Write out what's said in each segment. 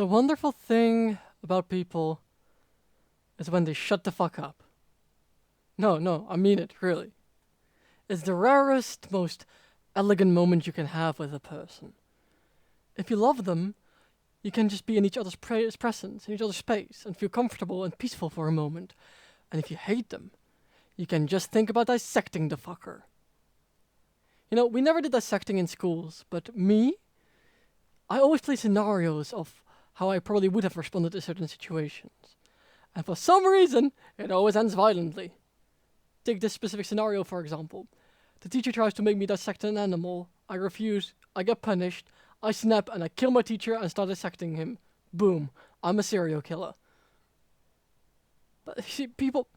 The wonderful thing about people is when they shut the fuck up. No, I mean it, really. It's the rarest, most elegant moment you can have with a person. If you love them, you can just be in each other's presence, in each other's space, and feel comfortable and peaceful for a moment. And if you hate them, you can just think about dissecting the fucker. You know, we never did dissecting in schools, but me, I always play scenarios of how I probably would have responded to certain situations. And for some reason, it always ends violently. Take this specific scenario, for example. The teacher tries to make me dissect an animal. I refuse. I get punished. I snap and I kill my teacher and start dissecting him. Boom. I'm a serial killer. But you see, people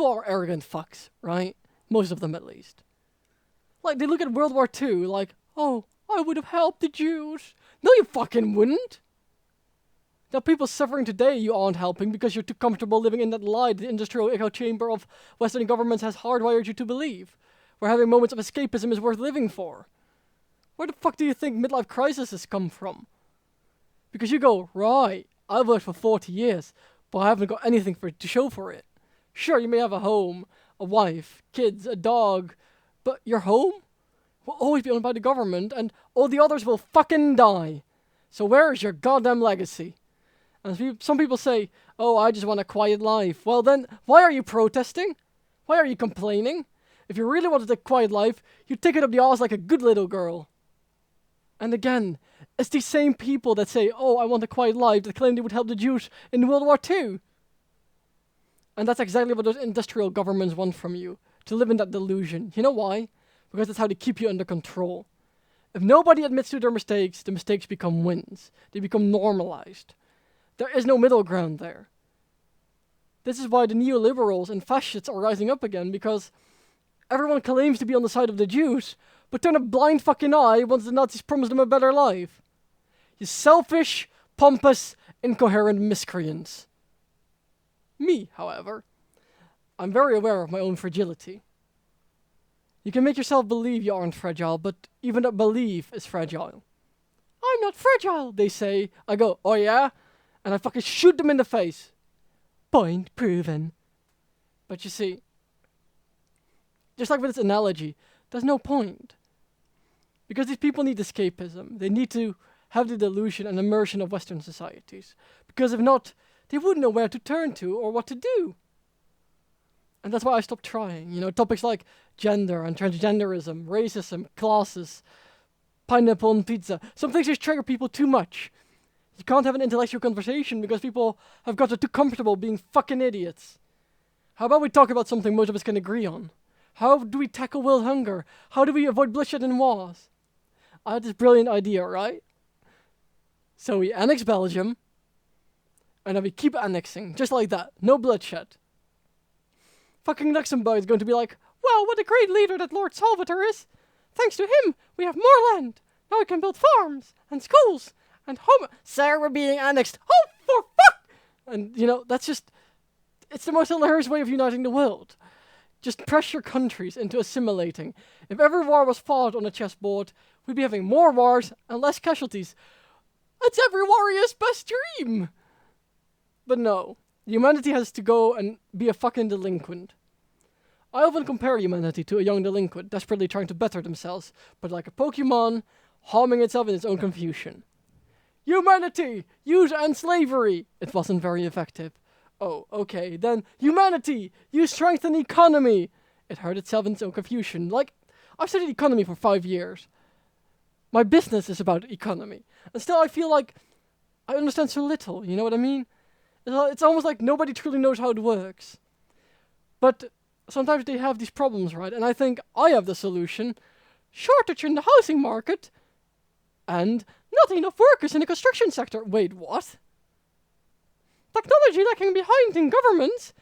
are arrogant fucks, right? Most of them, at least. Like, they look at World War II like, oh, I would have helped the Jews. No, you fucking wouldn't. There are people suffering today you aren't helping because you're too comfortable living in that lie the industrial echo chamber of Western governments has hardwired you to believe. Where having moments of escapism is worth living for. Where the fuck do you think midlife crises come from? Because you go, right, I've worked for 40 years, but I haven't got anything to show for it. Sure, you may have a home, a wife, kids, a dog, but your home will always be owned by the government and all the others will fucking die. So where is your goddamn legacy? And some people say, oh, I just want a quiet life. Well then, why are you protesting? Why are you complaining? If you really wanted a quiet life, you'd take it up the arse like a good little girl. And again, it's these same people that say, oh, I want a quiet life, that claim they would help the Jews in World War II. And that's exactly what those industrial governments want from you, to live in that delusion. You know why? Because that's how they keep you under control. If nobody admits to their mistakes, the mistakes become wins. They become normalized. There is no middle ground there. This is why the neoliberals and fascists are rising up again, because everyone claims to be on the side of the Jews, but turn a blind fucking eye once the Nazis promise them a better life. You selfish, pompous, incoherent miscreants. Me, however, I'm very aware of my own fragility. You can make yourself believe you aren't fragile, but even that belief is fragile. I'm not fragile, they say. I go, oh yeah? And I fucking shoot them in the face. Point proven. But you see, just like with this analogy, there's no point. Because these people need escapism. They need to have the delusion and immersion of Western societies. Because if not, they wouldn't know where to turn to or what to do. And that's why I stopped trying. You know, topics like gender and transgenderism, racism, classes, pineapple on pizza. Some things just trigger people too much. You can't have an intellectual conversation because people have gotten too comfortable being fucking idiots. How about we talk about something most of us can agree on? How do we tackle world hunger? How do we avoid bloodshed and wars? I had this brilliant idea, right? So we annex Belgium, and then we keep annexing, just like that. No bloodshed. Fucking Luxembourg is going to be like, wow, what a great leader that Lord Salvator is. Thanks to him, we have more land. Now we can build farms and schools and home. Sir, we're being annexed. Oh, for fuck! And, you know, that's just, it's the most hilarious way of uniting the world. Just pressure countries into assimilating. If every war was fought on a chessboard, we'd be having more wars and less casualties. It's every warrior's best dream! But no, humanity has to go and be a fucking delinquent. I often compare humanity to a young delinquent desperately trying to better themselves, but like a Pokemon, harming itself in its own confusion. Humanity! Use end slavery! It wasn't very effective. Oh, okay, then humanity! Use strengthen economy! It hurt itself in its own confusion. Like, I've studied economy for 5 years. My business is about economy. And still I feel like I understand so little, you know what I mean? It's almost like nobody truly knows how it works. But sometimes they have these problems, right? And I think I have the solution. Shortage in the housing market. And not enough workers in the construction sector. Wait, what? Technology lacking behind in governments.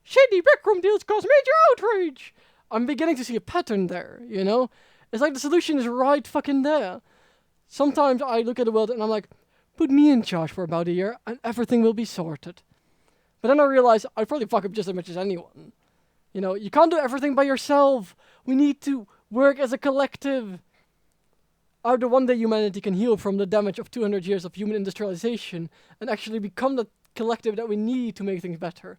Shady backroom deals cause major outrage. I'm beginning to see a pattern there, you know? It's like the solution is right fucking there. Sometimes I look at the world and I'm like, put me in charge for about a year and everything will be sorted. But then I realize I'd probably fuck up just as much as anyone. You know, you can't do everything by yourself. We need to work as a collective. either one day humanity can heal from the damage of 200 years of human industrialization and actually become the collective that we need to make things better.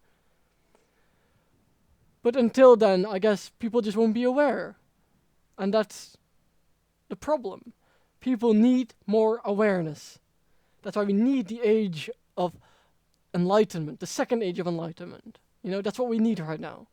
But until then, I guess people just won't be aware. And that's the problem. People need more awareness. That's why we need the age of enlightenment, the second age of enlightenment. You know, that's what we need right now.